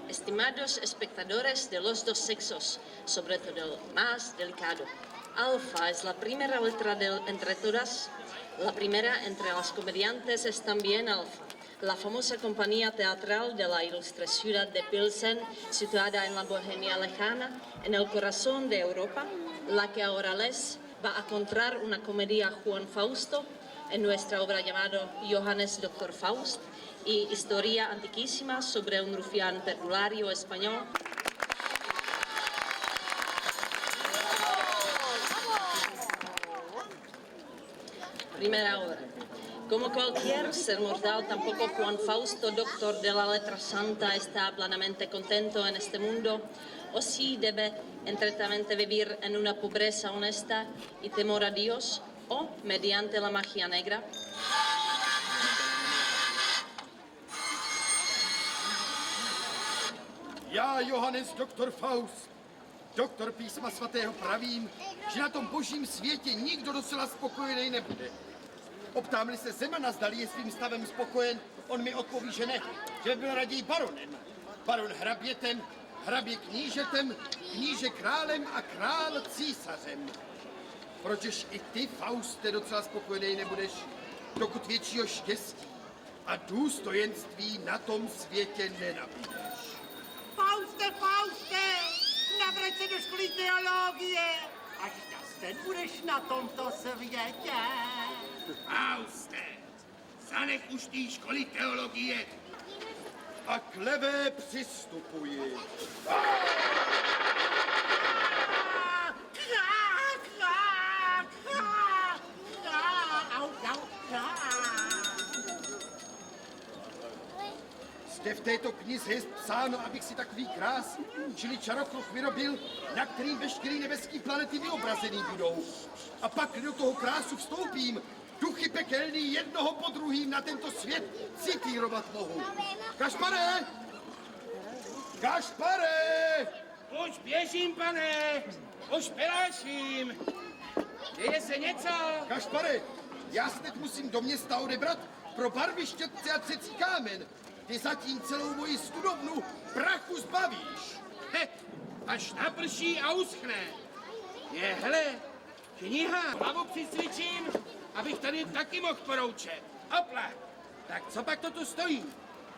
Estimados espectadores de los dos sexos, sobre todo el más delicado, Alfa es la primera letra entre todas. La primera entre las comediantes es también Alfa, la famosa compañía teatral de la ilustre ciudad de Pilsen, situada en la Bohemia lejana, en el corazón de Europa, la que ahora les va a contar una comedia Juan Fausto, en nuestra obra llamada Johannes Dr. Faust, y historia antiquísima sobre un rufián perdulario español. Primera obra. Como cualquier ser mortal, tampoco Juan Fausto, doctor de la letra santa, está plenamente contento en este mundo, o si debe entretamente vivir en una pobreza honesta y temor a Dios, o mediante la magia negra. Já, Johannes Dr. Faust, doktor písma svatého, pravím, že na tom božím světě nikdo docela spokojený nebude. Optám-li se Zemana, zdali je svým stavem spokojen, on mi odpoví, že ne, že by byl raději baronem. Baron hrabětem, hrabě knížetem, kníže králem a král císařem. Pročež i ty, Fauste, docela spokojený nebudeš, dokud většího štěstí a důstojenství na tom světě nenabídeš. Fauste, navrať se do školy teologie, až šťasten budeš na tomto světě. Fauste, zanech už té školy teologie. A k levé přistupuji. Zde v této knize je psáno, abych si takový krás, čili čarokruh vyrobil, na kterým veškerý nebeský planety vyobrazený budou. A pak do toho krásu vstoupím, duchy pekelný jednoho po druhým na tento svět citírovat mohu. Kašpare! Kašpare! Už běžím, pane, už peláším. Děje se něco? Kašpare, já se teď musím do města odebrat pro barvy, štětce a třecí kámen. Ty zatím celou moji studovnu prachu zbavíš. He, až naprší a uschne. Je, hele, kniha. Hlavu přisvičím, abych tady taky mohl poroučet. Opla. Tak co pak to tu stojí?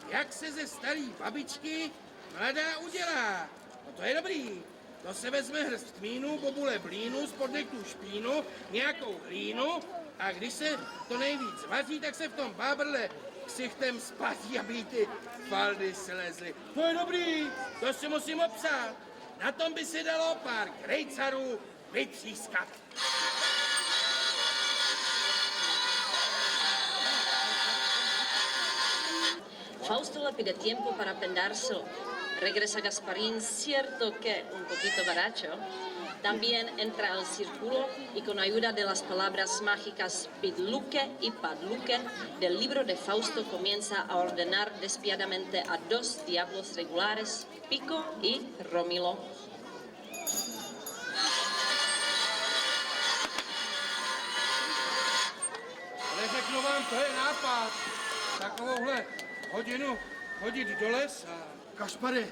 Jak se ze starý babičky mladá udělá? No to je dobrý. To se vezme hrst kmínu, bobule blínu, spodek tu špínu, nějakou hlínu a když se to nejvíc vaří, tak se v tom bábrle ksichtem spatí, aby ty faldy slezly. To je dobrý, to si musím obsát. Na tom by si dalo pár krejcarů vytřískat. Fausto le pide tiempo para pensárselo. Regresa Gasparín, cierto que un poquito borracho. También entra al círculo y con ayuda de las palabras mágicas pidluque y padluque del libro de Fausto comienza a ordenar despiadadamente a dos diablos regulares, Pico y Romilo. Ale řeknu vám, to je nápad. Takovouhle hodinu chodit do lesa. Kašpare,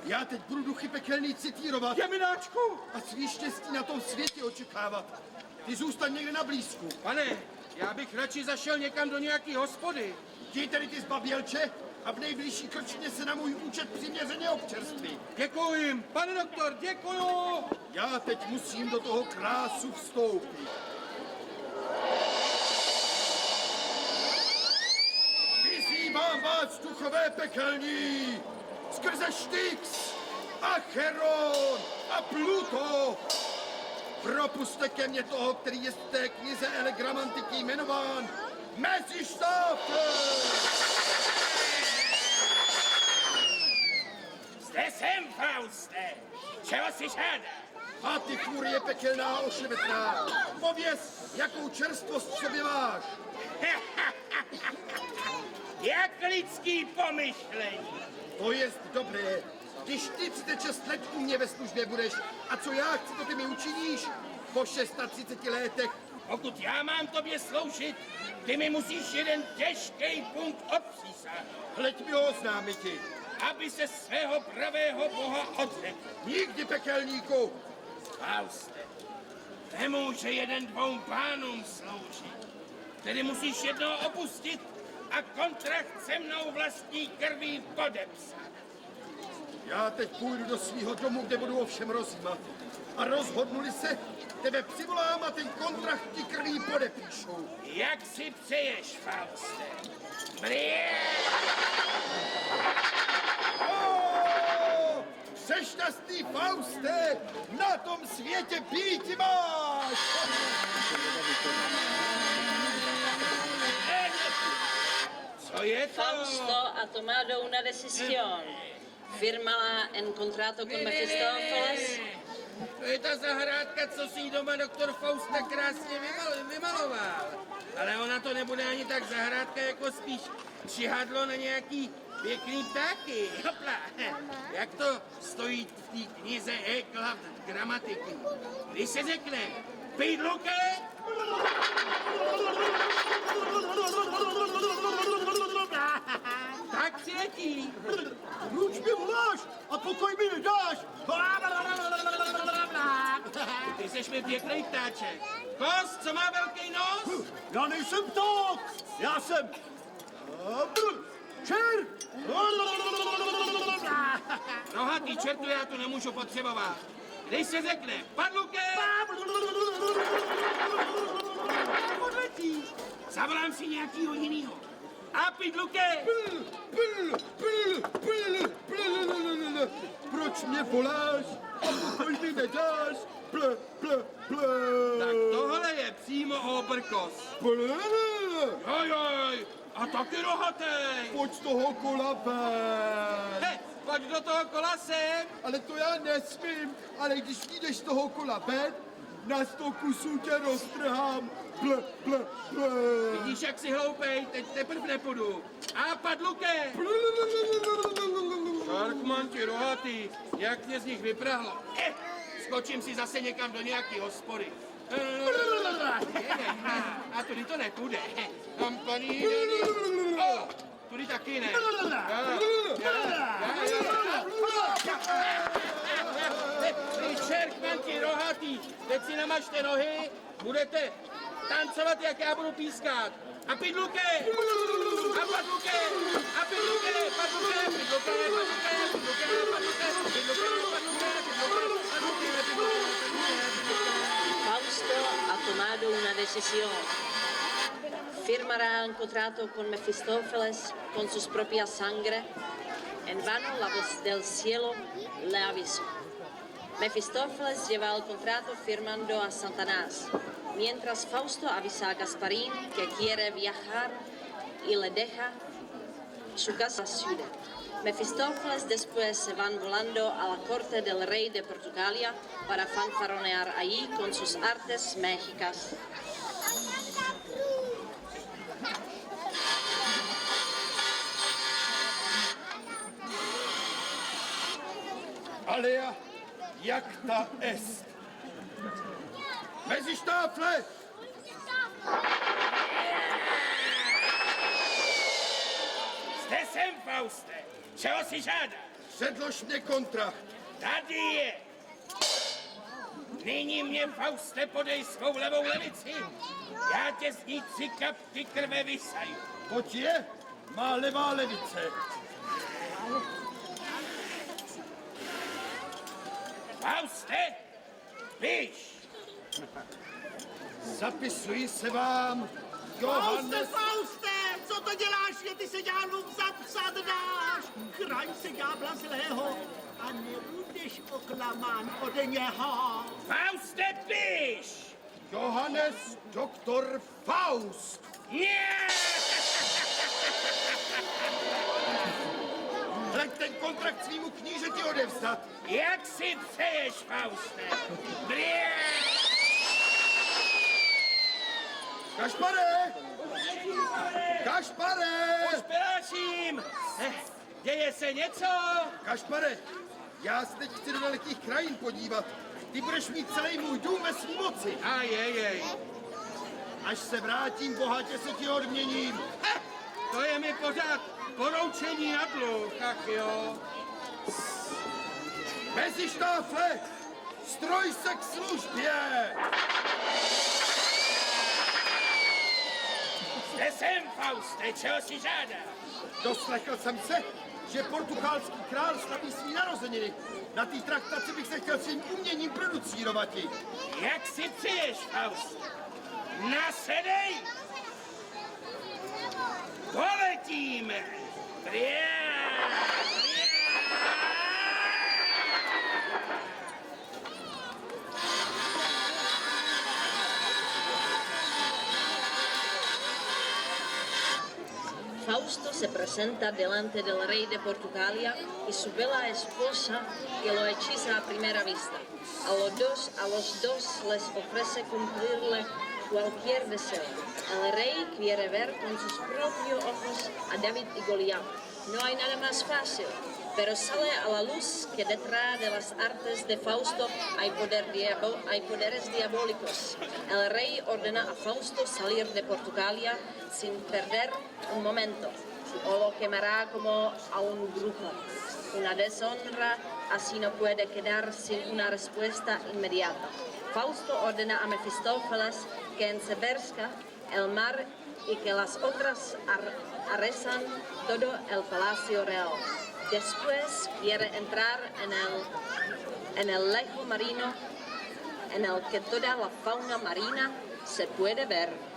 já teď budu duchy pekelný citírovat. Jemináčku! A svý štěstí na tom světě očekávat. Ty zůstaň někde na blízku. Pane, já bych radši zašel někam do nějaký hospody. Jdi tedy ty zbabělče a v nejbližší krčmě se na můj účet přiměřeně občerství. Děkuji jim, pane doktor, děkuju! Já teď musím do toho krásu vstoupit. Vyzývám vás, duchové pekelní, skrze Styx, Acheron a Pluto. Propuste ke mně toho, který je v té knize Elegramantiky jmenován Mezištátem. Zde jsem, Fauste. Čeho si žádá? A ty furie pekelná ošemetná, pověz, jakou čerstvost v sobě máš. jak lidský pomyšlení. To jest dobré. Když ty 36 let u mě ve službě budeš, a co já chci, to ty mi učiníš po 36 letech. Pokud já mám tobě sloužit, ty mi musíš jeden těžký punkt odpřísat, Hleď mi ho oznámiti. aby se svého pravého boha odřekl. Nikdy, pekelníku. Fauste, nemůže jeden dvou pánům sloužit. Tedy musíš jednoho opustit a kontrakt se mnou vlastní krví podepsat. Já teď půjdu do svého domu, kde budu o všem rozjímat. A rozhodnuli se, tebe přivolám a ten kontrakt ti krví podepíšu. Jak si přeješ, Fauste? Brie! Přešťastný Fauste, na tom světě píti máš! Co je to? Fausto ha tomado una decisión. Firmala en contrato con Mefistófeles. To je ta zahrádka, co si doma doktor Faust tak krásně vymaloval. Ale ona to nebude ani tak zahrádka, jako spíš čihadlo na nějaký pěkný ptáky. Hopla. Jak to stojí v té knize Eklav gramatiky. Když se řekne pydluke, tak přiletí. Proč mi voláš a pokoj mi nedáš? Ty seš mi pěkný ptáček. Kos, co má velký nos? Já nejsem pták, já jsem čert. Rohatý čertu, já tu nemůžu potřebovat. Když se řekne padluke, odletí. Zavolám si nějakýho jinýho. A pidluke! Proč mě voláš a pokoj mi nedáš? Tak tohle je přímo obrkos. Ojoj, a taky rohatej. Pojď z toho kola ven. He, pojď do toho kola sem. Ale to já nesmím, ale když jdeš z toho kola ven, na 100 kusů tě roztrhám. Vidíš, jak jsi hloupej, teď teprv nepůjdu. A padluke! Šarkmanti rohatý, jak mě z nich vyprahlo. Skočím si zase někam do nějaký hospody. A tudy to nepůjde. Kampaní, tudy taky ne. Vy šarkmanti rohatý, teď si namažte nohy, budete tancovat, jak já budu pískat. A pidluke! A padluke! A pidluke! Padluke! Pidluke! Padluke! Fausto ha tomado una decisión. Firmará un contrato con Mefistófeles con sus propias sangre. En vano la voz del cielo le avisó. Mefistófeles lleva el contrato firmando a Satanás, mientras Fausto avisa a Gasparín que quiere viajar y le deja su casa ciudad. Mefistófeles después se van volando a la corte del rey de Portugalia para fanfaronear allí con sus artes mágicas. Alea jacta est. Mezi štáfle! Jste sem, Fauste. Čeho si žádáš? Předlož mě kontrakt. Tady je. Nyní mě, Fauste, podej svou levou levici. Já tě z ní 3 kapky krve vysaju. Pojď je, má levá levice. Fauste, píš. Zapisuji se vám, Fauste, Johannes... Fauste, co to děláš, že ty se ďáblům vzad psat dáš? Chraň se ďábla zlého a nebudeš oklamán ode něho. Fauste, píš. Johannes doktor Faust. Nie! Hleď ten kontrakt svýmu knížeti odevzdat. Jak si přeješ, Fauste? Brie! Kašpare! Kašpare! Peláším! Děje se něco? Kašpare, já se teď chci do dalekých krajin podívat. Ty budeš mít celý můj dům ve svý moci. A jej. Až se vrátím, bohatě se ti odměním. To je mi pořád poroučení na dluh, ach jo. Mezištáfle, stroj se k službě! Kde jsem, Fauste, čeho si žádá? Doslechl jsem se, že portugalský král slaví svý narozeniny. Na té traktaci bych se chtěl svým uměním producírovati. Jak si přeješ, Faust? Nasedej! Poletíme! Fausto se presenta delante del rey de Portugalia y su bella esposa que lo hechiza a primera vista. A los dos les ofrece cumplirle cualquier deseo. El rey quiere ver con sus propios ojos a David y Goliat. No hay nada más fácil, pero sale a la luz que detrás de las artes de Fausto hay poderes diabólicos. El rey ordena a Fausto salir de Portugalia sin perder un momento, o lo quemará como a un brujo. Una deshonra, así no puede quedar sin una respuesta inmediata. Fausto ordena a Mefistófeles que enseverzca el mar y que las otras arresan todo el palacio real. Después quiere entrar en el lejo marino en el que toda la fauna marina se puede ver.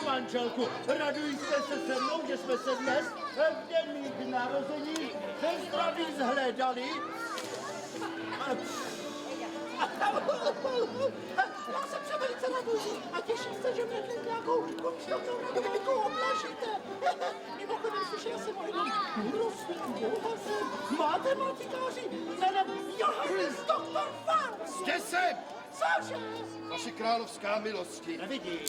Manželku, raduj se mnou, že jsme se dnes v den mých narození ve zdraví zhledali. Já jsem se velice raduji a těším se, že mě nějakou končnou radovinkou oblažíte. Mimochodem slyšel jsem o jednom úrostném bouhazem matematikáři jménem Johannes Dr. Faust. Zde jsem! Cože? Vaše královská milosti. Nevidím.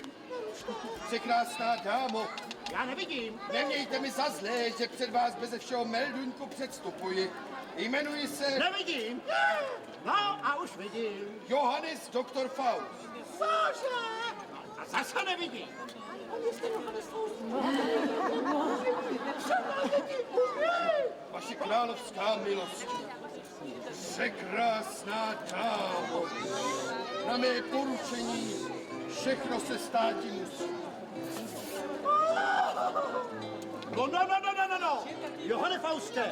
Překrásná dámo, Já nevidím. nemějte mi za zlé, že před vás beze všeho melduňku předstupuji. Jmenuji se Nevidím. No a už vidím. Johannes Dr. Faust. Cože? A zase nevidím. On je jste Johannes Faust. Vaše královská milosti. Překrásná dámo. Na mé poručení všechno se státi musí. No. Johane Fauste,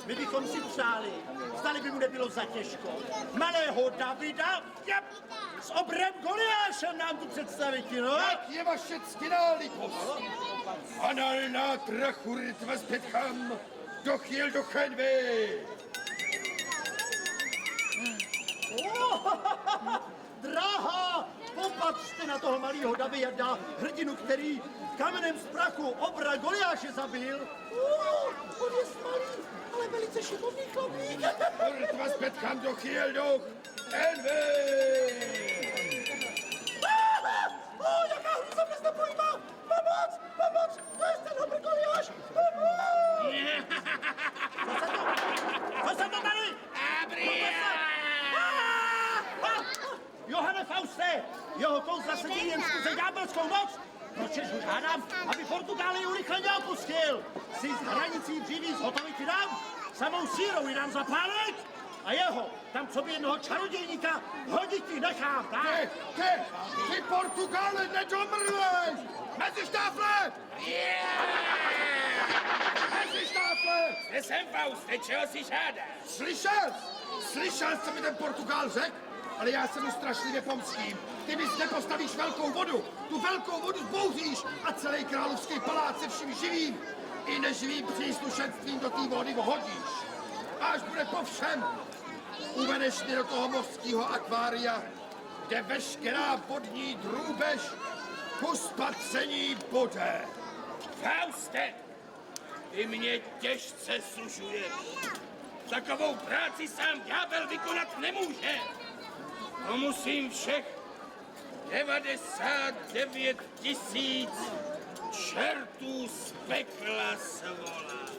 my bychom si přáli, zdali by mu nebylo za těžko, malého Davida s obrem Goliášem nám tu představit, no? Jak je vaše ctěná litost? Analná trachurit zpětkam, dochyl do chenvy. Drahá, popatřte na toho malého Davida, hrdinu, který kamenem z prachu obra Goliáše zabil. On je malý, ale velice šikovný chlapík. Kurtva zpětkam dochyl do chenvy. Jaká hruza mě zde pojímá! Pomoc! To je ten obr Goliáš! Co se to tady? Johane Fauste, jeho kouzla sedí jen skrze ďábelskou moc. Proč ho žádám, aby Portugálii urychleně opustil? Si z hranicí dříví zhotovit nám, samou sírou ji nám zapálit a jeho, tam co by jednoho čarodějníka, hodit ti nechám, tak? Ty Portugále nedomrlej! Mezištáfle! Mezištáfle! Kde jsem, Fauste, čeho si žádáš? Slyšel, co mi ten Portugál řekl? Ale já se mu strašlivě pomstím. Ty mi zde postavíš velkou vodu, tu velkou vodu zbouříš a celý královský palác se vším živým i neživým příslušenstvím do té vody vhodíš. A až bude po všem, Uvedeš mě do toho mořského akvária, kde veškerá vodní drůbež ku spatření bude. Fauste, ty mě těžce sužuješ. Takovou práci sám ďábel vykonat nemůže. To musím všech 99 000 čertů z pekla svolat.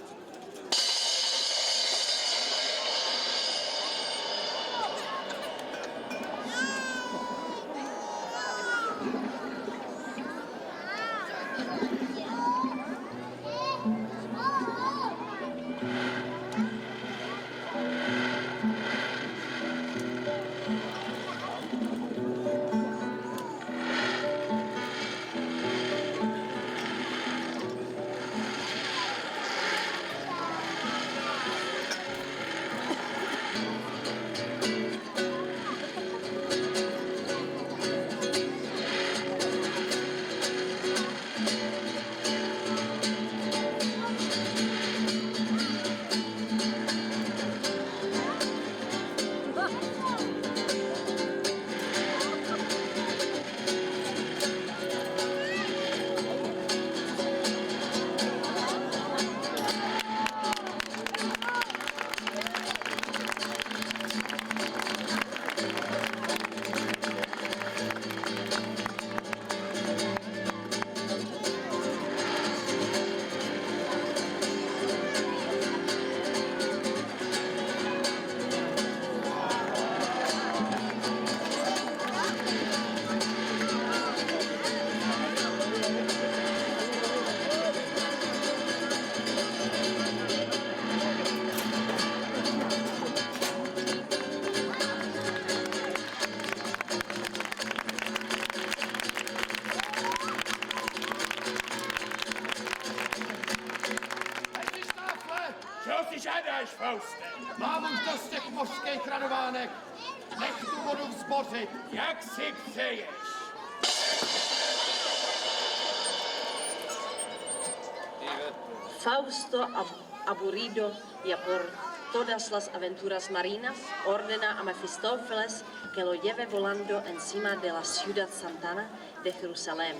Čeho si žádáš, Fauste? Mám už dost těch mořských radovánek. Nech tu vodu vzbořit. Jak si přeješ? Fausto aburrido y por todas las aventuras marinas, ordena a Mefistófeles que lo lleve volando encima de la ciudad santana de Jerusalén.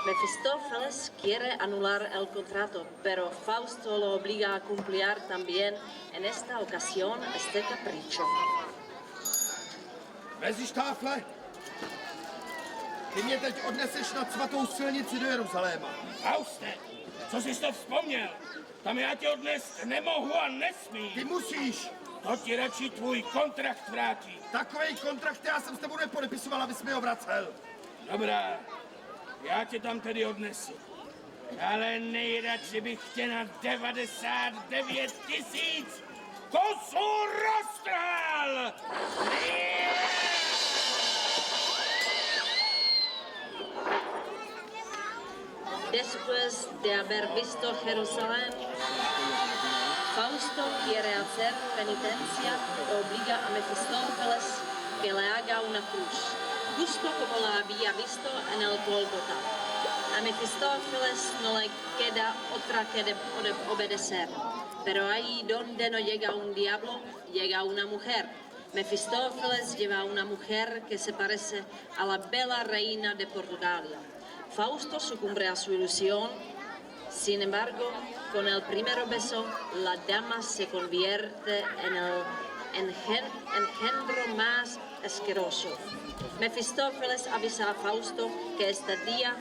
Mefistófeles quiere anular el contrato, pero Fausto lo obliga a cumplir también en esta ocasión este capricho. Mezištáfle, ty mě teď odneseš na svatou silnici do Jeruzaléma. Fauste, co jsi to vzpomněl? Tam já tě odnést nemohu a nesmím. Ty musíš. To ti radši tvůj kontrakt vrátí. Takovej kontrakt já jsem s tebou nepodepisoval, abys mi ho vracel. Dobrá, já tě tam tedy odnesu. Ale nejradši bych tě na 99 000 kusů roztrhal! Después de haber visto Jerusalén, Fausto quiere hacer penitencia y obliga a Mefistófeles que le haga una cruz, justo como la había visto en el Gólgota. A Mefistófeles no le queda otra que obedecer, pero ahí donde no llega un diablo, llega una mujer. Mefistófeles lleva a una mujer que se parece a la bella reina de Portugal. Fausto sucumbe a su ilusión. Sin embargo, con el primer beso, la dama se convierte en el engendro más asqueroso. Mefistófeles avisa a Fausto que este día,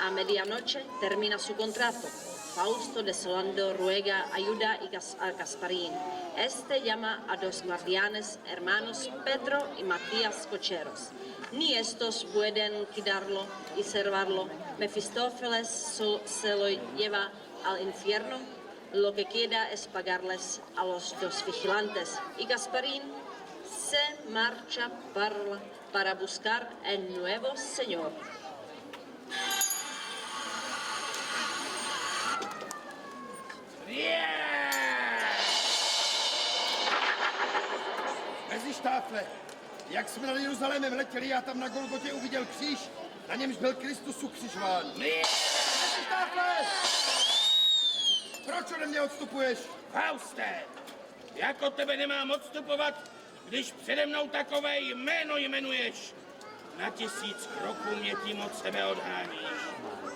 a medianoche, termina su contrato. Fausto, desolando, ruega ayuda a Gasparín. Este llama a dos guardianes, hermanos Pedro y Matías cocheros. Ni estos pueden quitarlo y salvarlo. Mefistófeles se lo lleva al infierno. Lo que queda es pagarles a los dos vigilantes. Y Gasparín se marcha para buscar el nuevo señor. Mezištáfle, jak jsme nad Jeruzalémem letěli, já tam na Golgotě uviděl kříž, na němž byl Kristus ukřižován. Mezištáfle! Proč ode mě odstupuješ? Fauste, jak od tebe nemám odstupovat, když přede mnou takové jméno jmenuješ? Na 1000 kroků mě tím od sebe odháníš.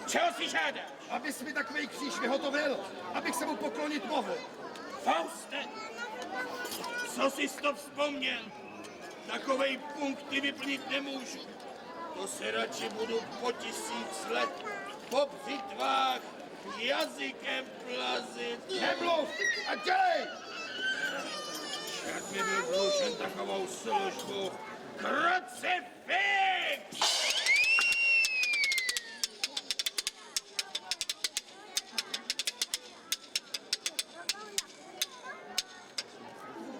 Čeho si žádáš? Abys mi takovej kříž vyhotovil, abych se mu poklonit mohl. Fauste, co jsi to vzpomněl? Takovej punkt ti vyplnit nemůžu. To se radši budu po 1000 let po břitvách jazykem plazit. Nemluv a dělej! Čert mi byl dlužen takovou službu. Krucifix!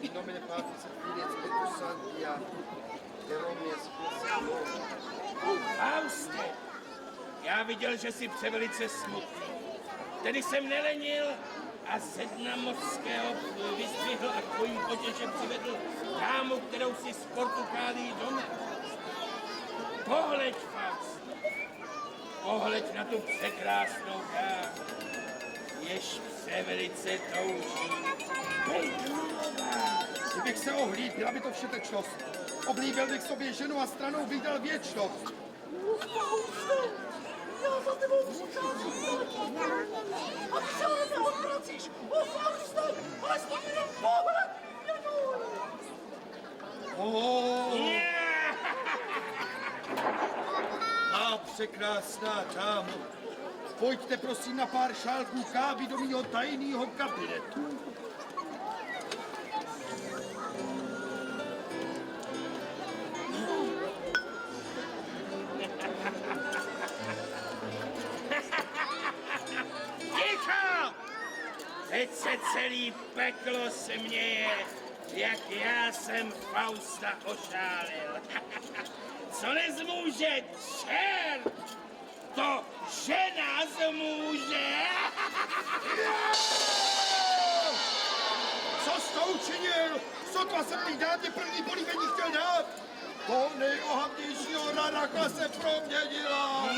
In nomine Patris et Filii et Spiritus Sancti, Jeromie Fauste, já viděl, že jsi převelice smutný. Tedy jsem nelenil a ze dna mořského vyzdvihl a k tvojím potěše přivedl dámu, kterou si z Portugálií doma. Pohleď, Faust, pohleď na tu překrásnou dámu, jež převelice touží. Bejt milová. Kdybych se ohlíd, byla by to všetečnost. Oblíbil bych sobě ženu a stranou bych dal věčnost. Já za tebou přicházím. A ty se ode mě odvracíš. O Fauste, alespoň jenom pohled. A překrásná dámo, pojďte prosím na pár šálků kávy do mýho tajného kabinetu. Ticho! Teď se celý peklo směje, jak já jsem Fausta ošálil. Co nezmůže čert, to žena zmůže. Co jsi to učinil? Sotva jsem tý dámě první políbení chtěl dát. To nejohavnějšího radakla se proměnila.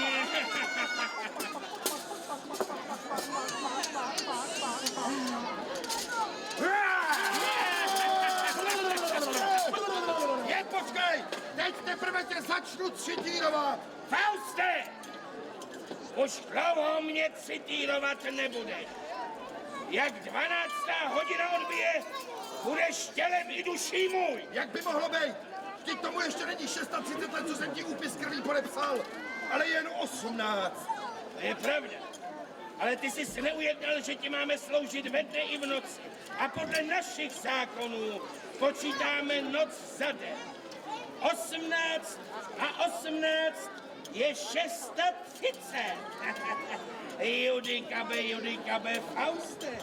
Jen počkej, teď teprve tě začnu citírovat. Fauste! Už dlouho mě citírovat nebudeš. Jak 12. hodina odbije, budeš tělem i duší můj. Jak by mohlo být? Vždyť tomu ještě není 630 let, co jsem ti úpis krví podepsal, ale jen 18. To je pravda. Ale ty jsi neujednal, že ti máme sloužit ve dne i v noci. A podle našich zákonů počítáme noc za den. 18 a 18 je 630. Judikabe, Fauste,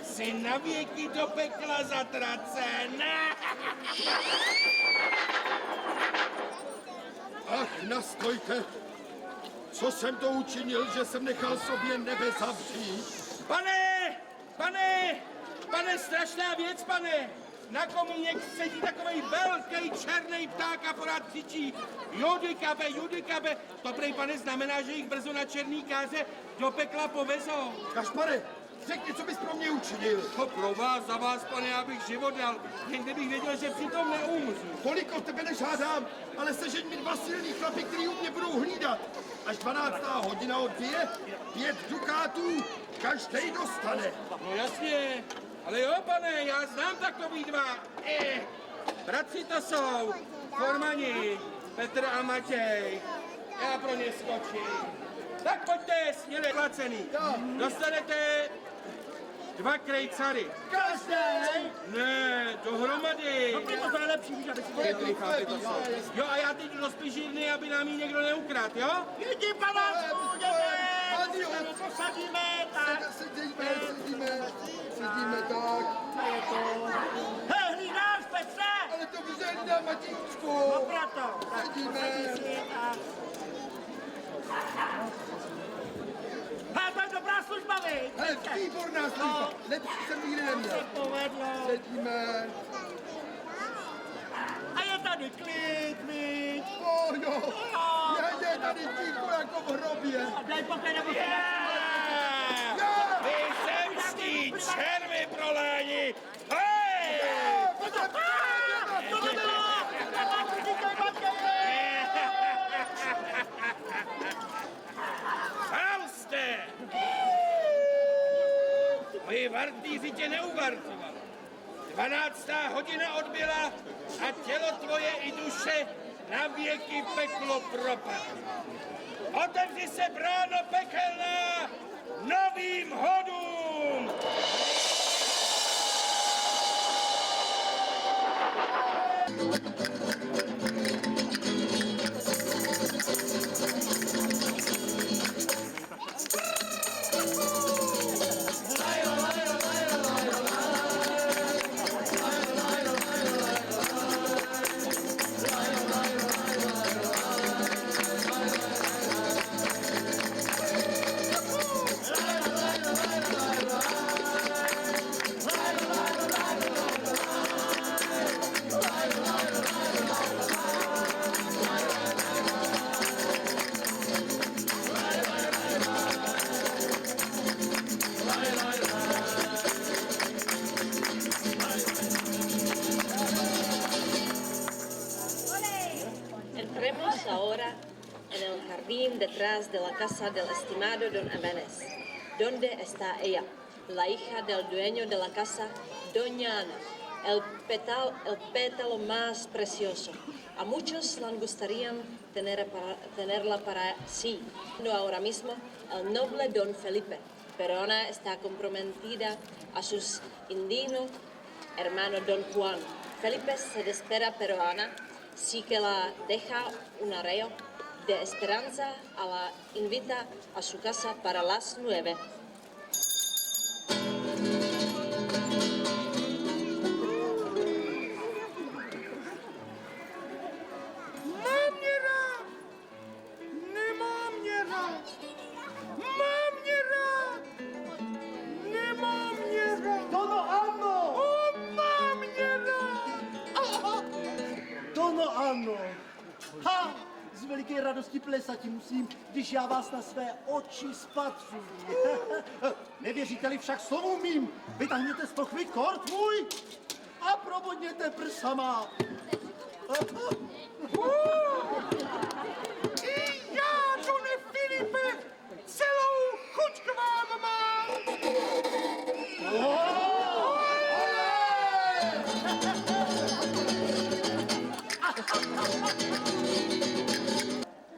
jsi navěky do pekla zatracen. Ach, nastojte. Co jsem to učinil, že jsem nechal sobě nebe zavřít? Pane, strašná věc, pane. Na komínek sedí takovej velký černý pták a pořád křičí Judikabe. To prej, pane, znamená, že jich brzo na černý káře do pekla povezou. Kašpare, řekni, co bys pro mě učinil. To pro vás, za vás, pane, já bych život dal, jen kdybych věděl, že přitom neumřu. Tolik od tebe nežádám, ale sežeň mi 2 silný chlapy, který u mě budou hlídat. Až 12. hodina odbije, 5 dukátů každej dostane. No jasně, ale jo, pane, já znám takový dva. Bratři to jsou, Formani, Petr a Matěj. Já pro ně skočím. Tak pojďte, směle placený. Dostanete 2 krejcary. Každej! Ne, dohromady. No to je lepší, víš, aby si Jo, a já teď jdu do spižírny, aby nám ji někdo neukradl, jo? Jdi, panáčku, jdeme! Posadíme, tak. Sedíme tak. Hej, hlídáš, Petře! Ale to by se hlídá Matíčku. No proto. Sedíme. Hej, to je dobrá služba, vy. Ale výborná služba. Lepší jsem nikdy neměl. Se povedlo. Sedíme. A je tady klid, viď? Jo. Je tady ticho jako v hrobě. Daj pokoj nebo se... Vy zemští červy proláni! Hej! To pastýři tě neuvartovali. 12. hodina odbyla a tělo tvoje i duše na věky peklo propadly. Otevři se bráno pekelná novým hodům! Entremos ahora en el jardín detrás de la casa del estimado don Jiménez, donde está ella, la hija del dueño de la casa, doña Ana, el pétalo más precioso. A muchos les gustaría tenerla para sí, no ahora mismo, el noble don Felipe, pero Ana está comprometida a su indigno hermano don Juan. Felipe se desespera, pero Ana sí que la deja un arreo de esperanza, la invita a su casa para las 9. Ano. Ha! Z veliké radosti plesati musím, když já vás na své oči spatřuji. Nevěříte-li však, co umím, vytáhněte z pochvy kort můj a probodněte prsama. I já, done Filipe, celou chuť k vám mám.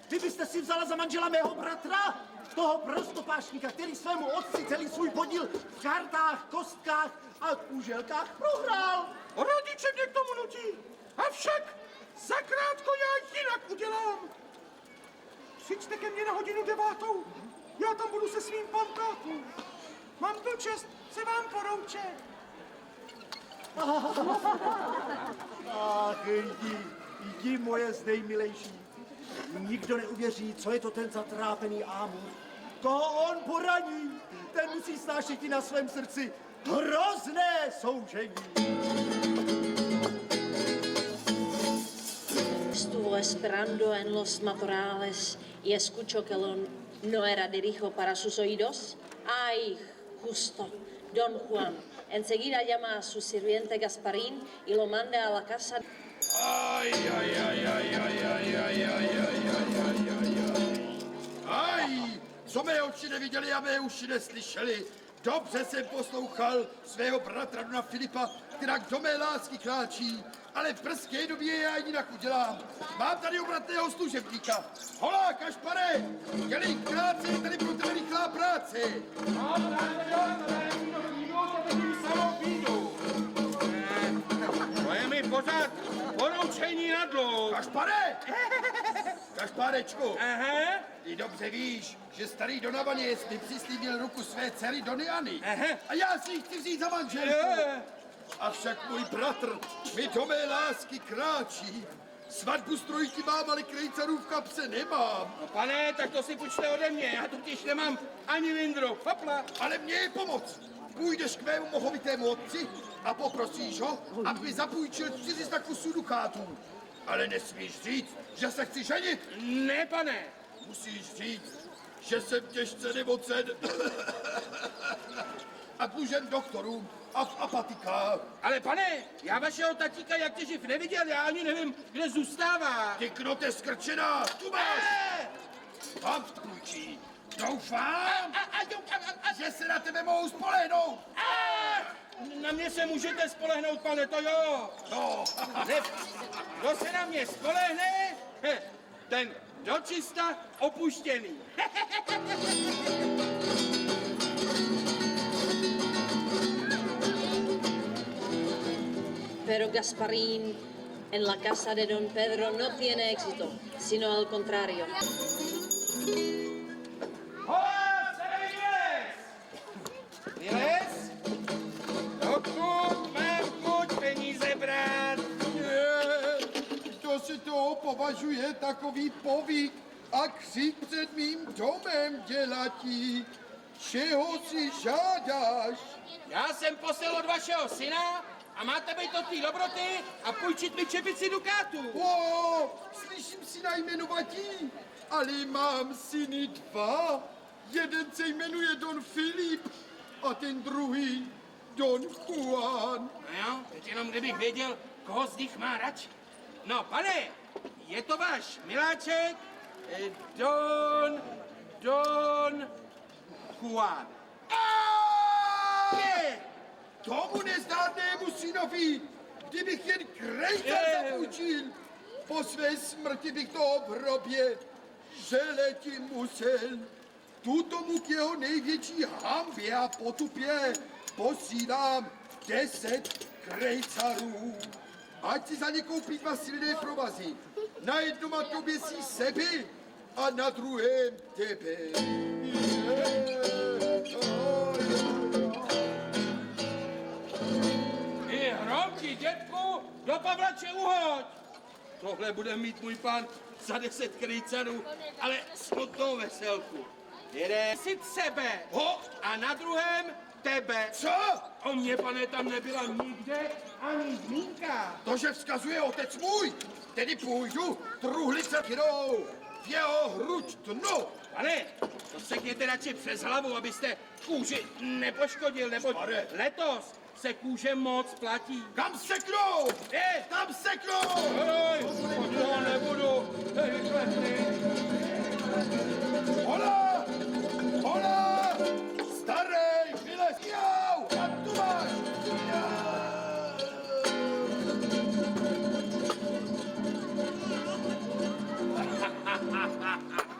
Vy byste si vzala za manžela mého bratra, toho prostopášníka, který svému otci celý svůj podíl v kartách, kostkách a kůželkách prohrál. Rodiče mě k tomu nutí, avšak zakrátko já jinak udělám. Přijďte ke mně na 9:00. Já tam budu se svým pantákem. Mám tu čest se vám poroučet. Ach, jdi moje zdejmilejší. Nikdo neuvěří, co je to ten zatrápený Ámur. Koho on poraní, ten musí snášet i na svém srdci hrozné soužení. Estuvo esperando en los matorrales y escuchó que no era dirijo para sus oídos. ¡Ay, justo! Don Juan enseguida llama a su sirviente Gasparín y lo manda a la casa. Aj. Aj, co mé oči neviděli a mé uši neslyšeli. Dobře jsem poslouchal svého bratra Dona Filipa, která do mé lásky kráčí, ale v brzké době já jinak udělám. Mám tady obratného služebníka. Holá, Kašpare, dělej kráci, tady pro tebe rychlá práce. To je mi pořád poroučení na dlouho. Kašpare! Kašpárečku, Aha. ty dobře víš, že starý Don Abaněs mi přislíbil ruku své dcery Dony Any. Aha. A já si ji chci vzít za manželku. Avšak můj bratr mi do mé lásky kráčí. Svatbu strojky mám, ale krejcarů v kapse nemám. No pane, tak to si půjčte ode mě, já totiž nemám ani vindru. Hopla. Ale mě je pomoc. Půjdeš k mému mohovitému otci a poprosíš ho, aby mi zapůjčil 400 kusů dukátů. Ale nesmíš říct, že se chci ženit. Ne, pane. Musíš říct, že jsem těžce nemocen a dlužen doktorům a v apatikách. Ale pane, já vašeho tatíka jak těživ neviděl, já ani nevím, kde zůstává. Ty knote skrčená, tu máš! Vám půjčí. Doufám, že se na tebe mohou spolehnout. Na mě se můžete spolehnout, pane, to jo. No, Ne, kdo se na mě spolehne, ten dočista opuštěný. Pero Gasparín en la casa de don Pedro no tiene éxito, sino al contrario. Hola, vylez! Vylez? Dokud mám chuť peníze brát. to si toho považuje takový povyk a křik před mým domem dělatí. Čeho si žádáš? Já jsem poslal od vašeho syna a máte být od té dobroty a půjčit mi čepici dukátů. Slyším si najmenovatí, ale mám syny dva. Jeden se jmenuje Don Filip a ten druhý Don Juan. No jo, teď jenom kdybych věděl, koho z nich má radši. No, pane, je to váš miláček, Don Juan. Je! Tomu nezdárnému synovi, kdybych jen krejta zapůjčil, po své smrti bych toho v hrobě želeti musel. Tutomu k jeho největší hambě a potupě posílám 10 krejcarů. Ať si za ně koupí 2 silné provazy. Na jednom a tobě si sebe a na druhém tebe. Ty hromky, dětku, do Pavlače uhoď. Tohle bude mít můj pán za 10 krejcarů, ale smutnou veselku. Jede si sebe a na druhém tebe. Co? O mě, pane, tam nebyla nikde ani zmínka. To, že vzkazuje otec můj, tedy půjdu truhlice kyrou v jeho hruď tnu. Pane, to sekněte radši přes hlavu, abyste kůži nepoškodil, nebo letos se kůže moc platí. Kam seknou? Je! Tam seknou! To nebudu. Hola! Hola! Starej, vylez! Jau! A tu máš!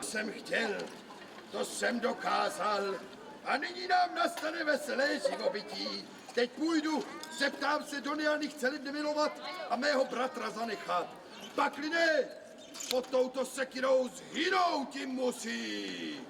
Jsem chtěl, to jsem dokázal. A nyní nám nastane veselé živobytí. Teď půjdu, zeptám se Dony, Jany chce mě milovat a mého bratra zanechat. Pakli ne, pod touto sekirou zhynout tím musí.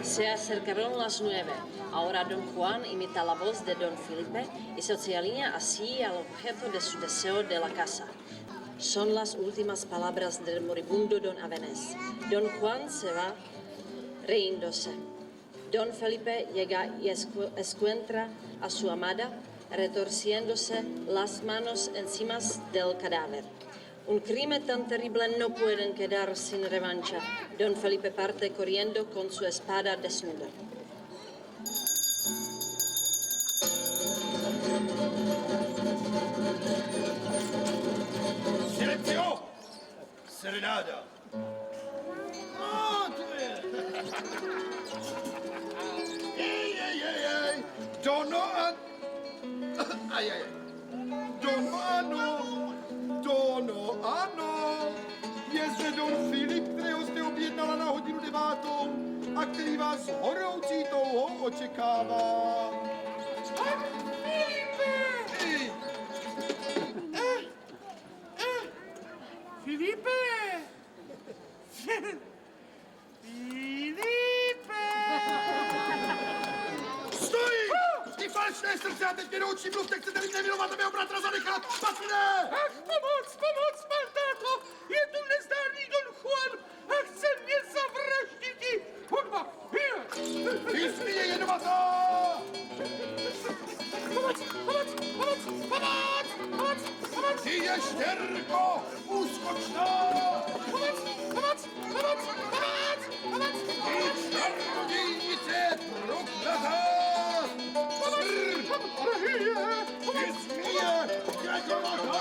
Se acercaron las 9. Ahora don Juan imita la voz de don Felipe y se alinea así al objeto de su deseo de la casa. Son las últimas palabras del moribundo don Avenés. Don Juan se va riéndose. Don Felipe llega y encuentra a su amada retorciéndose las manos encima del cadáver. Un crimen tan terrible no puede quedar sin revancha. Don Felipe parte corriendo con su espada desnuda. Silenzio! Serenada! Ej! Dono an... Aj. Dono ano! Je zde Don Filip, kterého jste objednala na 9:00 a který vás horoucí touhou očekává. Filipe! Stoj! Ty falešné srdce a teď mě doučí mluvte, chcete mi nemilovat a mého bratra zanechat! Patne! Ach, pomoc, Spartáko! Je tu nezdárný Don Juan a chce mě zavraždit! Hudba, Ty zmije jedovatá! Pomoc! Ty ještěrko úskočná! Ty čarodějnice prokletá! Ty zmije jedovatá!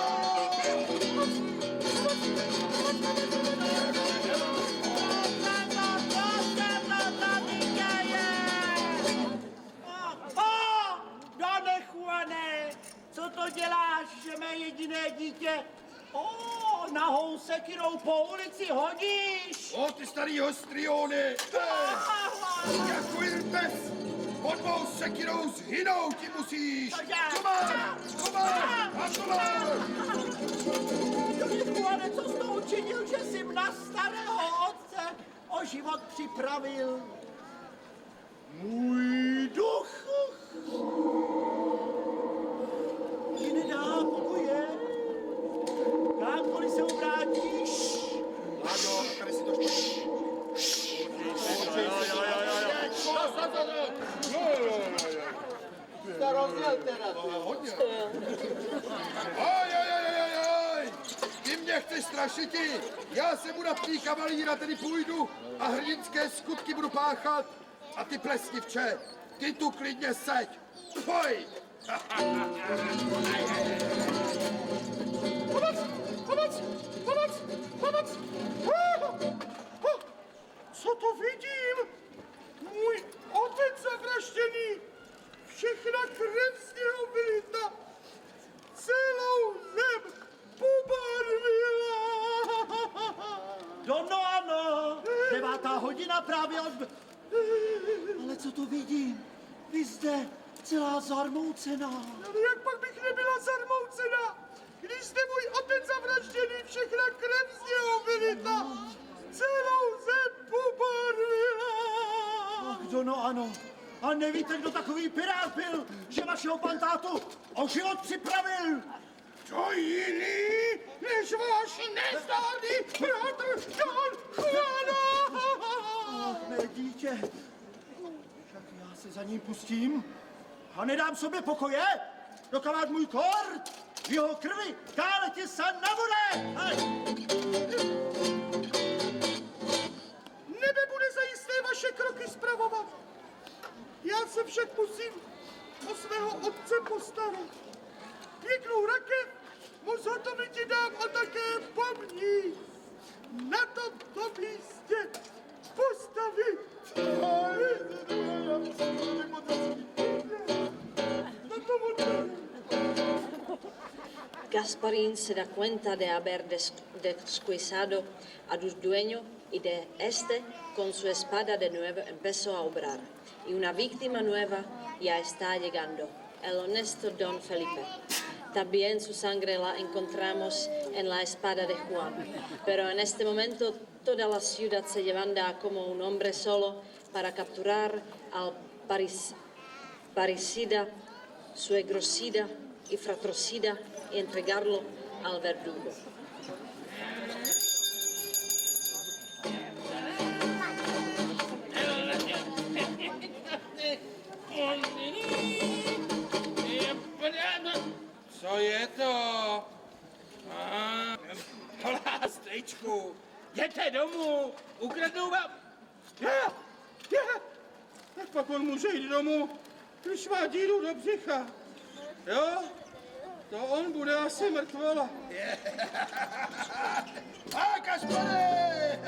je mé jediné dítě. Nahou sekirou po ulici hodíš. O, ty starý hostriony! Jak pes! Pod mou sekirou zhynout ti musíš! Komár! A komár! Juane, co jsi to učinil, že jsi na starého otce o život připravil? Můj duch ti nedá pokoje. Kamkoliv se obrátíš. Láďo, tady si to špatně. Hodně. Aj. Ty mě chceš strašiti. Já se mu na tvý kavalíra tedy půjdu a hrdinské skutky budu páchat. A ty plesnivče, ty tu klidně seď. Pojď. Pomoc! Co to vidím? Můj otec zavražděný. Všechna krev z něho vylita. Celou zem pobarvila. No ano, 9:00 právě Ale co to vidím? Vy zde celá zarmoucená. Ale jak pak bych nebyla zarmoucená? Když jste můj otec zavražděný, všechna krev z něho vylita. Celou zem pobarvila. Ach, no ano. A nevíte, kdo takový pirát byl, že vašeho pantátu o život připravil? To jiný, než váš nezdárný bratr Don Juana. Ach, mé dítě. Však já se za ním pustím a nedám sobě pokoje, dokud můj kort v jeho krvi dále těsa nebude. Nebe bude zajisté vaše kroky spravovat. Já se však musím o svého otce postarat. Pěknou rakev mu zhotovitě dám a také pomník. Na tomto místě postavit. Gasparín se da cuenta de haber descuidado a su dueño y de este, con su espada de nuevo, empezó a obrar. Y una víctima nueva ya está llegando, el honesto Don Felipe. También su sangre la encontramos en la espada de Juan. Pero en este momento toda la ciudad se levanta como un hombre solo para capturar al parricida, suegrocida y fratricida y entregarlo al verdugo. Co je to? Holá, strejčku, jděte domů, ukradnou vám. Tak pak on může jít domů, když má díru do břicha. Jo? To on bude asi mrtvola. A Kašpare!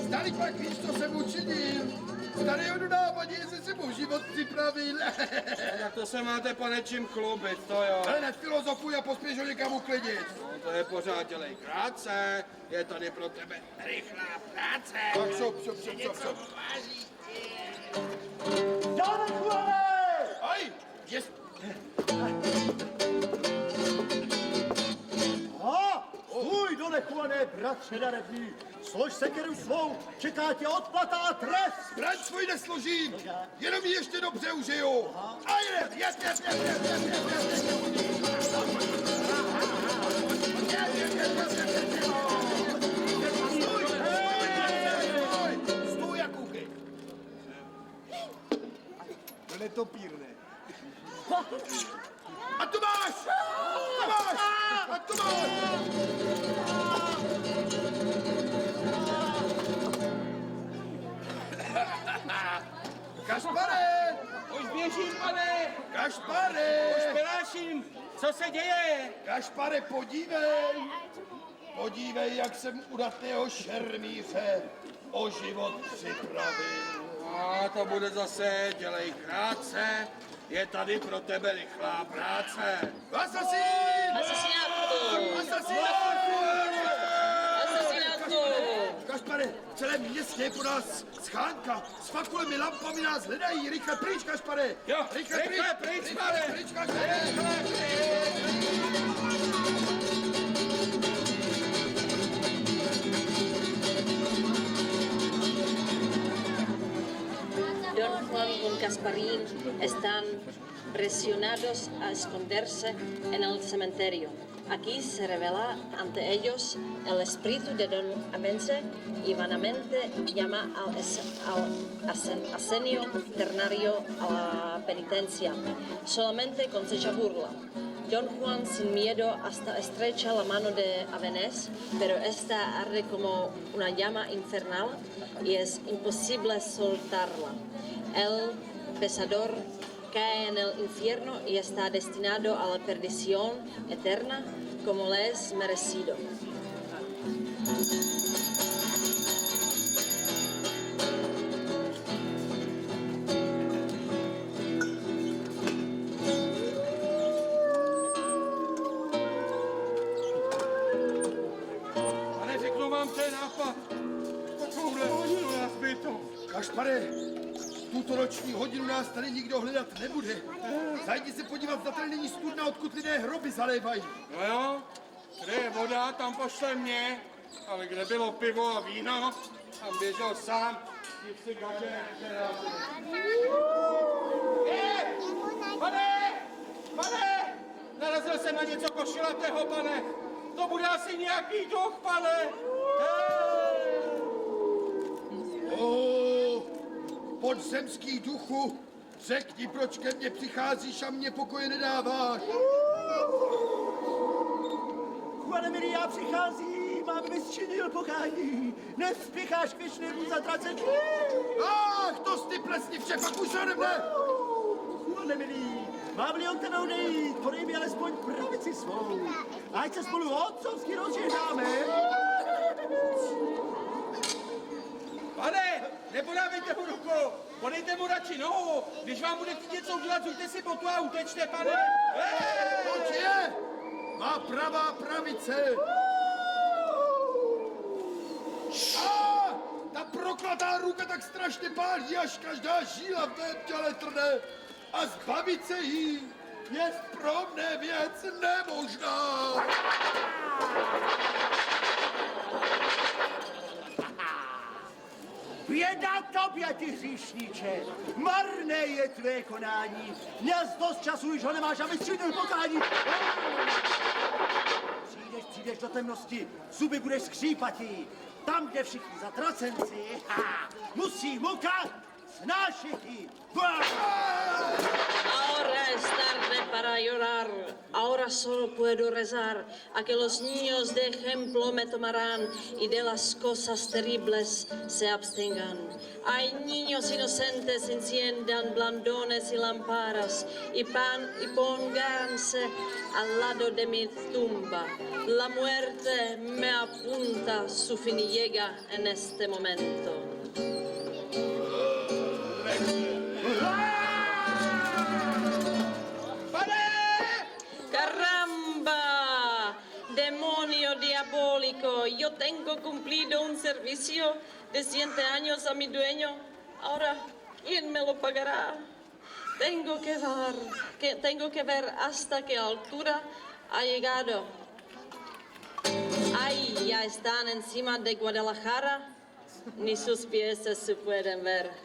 Stali pak víš, co jsem učinil. Starého dodávaní, jestli si mu život připravil. Tak to se máte, pane, čím chlubit, to jo. Ale nefilozofuj a pospěš ho někam uklidit. No, to je pořád, dělej krátce, je tady pro tebe rychlá práce. Tak šup. Dáme chvále! Aj, Stůj dole, Juane, bratře darebný. Slož sekeru svou, čeká tě odplata a trest. Zbraň svůj nesložím, jenom ji ještě dobře užiju. A jet. Stůj a koukej. To netopírne. A tu máš! Kašpare! Už běžím, pane! Kašpare! Už peláším! Co se děje? Kašpare, podívej, jak jsem udatného šermíře o život připravil. A to bude zase, dělej krátce, je tady pro tebe rychlá práce. Asasín! Kašpare, v celém městě je po nás schánka. S fakulemi, lampami nás hledají. Rychle pryč, Kašpare. Jo, rychle pryč, pane. Pryč, Kašpare. Don Juan con Gasparín están presionados a esconderse en el cementerio. Aquí se revela ante ellos el espíritu de Don Avence y vanamente llama al asenio ternario a la penitencia. Solamente cosecha burla. Don Juan sin miedo hasta estrecha la mano de Avenés, pero esta arde como una llama infernal y es imposible soltarla. El pesador cae en el infierno y está destinado a la perdición eterna como le es merecido. Pane, řeknu vám, to je nápad. Takovouhle hodinu na zbytou. Kašpare, tuto noční hodinu nás tady nikdo hledat nebude. Zajdi se podívat, zda tady není studna, odkud lidé hroby zalévají. No jo, kde je voda, tam pošle mě, ale kde bylo pivo a víno, tam běžel sám, když si gaže Pane! Narazil jsem na něco košilatého, pane! To bude asi nějaký duch, pane! Podzemský duchu, řekni, proč ke mně přicházíš a mě pokoje nedáváš. Juane milý, já přicházím, aby činil pokání. Nespěcháš k věčnému zatracení. Ach, to ty plesni vše, pak už ode mne. Juane milý, mám-li od tebe odejít, podej mi alespoň pravici svou. Ať se spolu otcovsky rozžehnáme. Pane, nepodávejte mu ruku, podejte mu radši nohu. Když vám bude chtít něco udělat, zujte si botu a utečte, pane. Toč je, má pravá pravice. Ta proklatá ruka tak strašně pálí, až každá žíla v mém těle trne. A zbavit se jí je pro mne věc nemožná. Běda tobě, ty hříšníče! Marné je tvé konání! Měl jsi dost času, už ho nemáš, aby střídil pokání! Přijdeš do temnosti, zuby budeš skřípatí. Tam, kde všichni zatracenci, musí muka snášet jí. Ahora es tarde para llorar, ahora solo puedo rezar a que los niños de ejemplo me tomarán y de las cosas terribles se abstengan. Hay niños inocentes, enciendan blandones y lámparas y pónganse al lado de mi tumba. La muerte me apunta, su fin llega en este momento. ¡Caramba! ¡Demonio diabólico! Yo tengo cumplido un servicio de 100 años a mi dueño. Ahora, ¿quién me lo pagará? Tengo que ver hasta qué altura ha llegado. Ahí ya están encima de Guadalajara. Ni sus pies se pueden ver.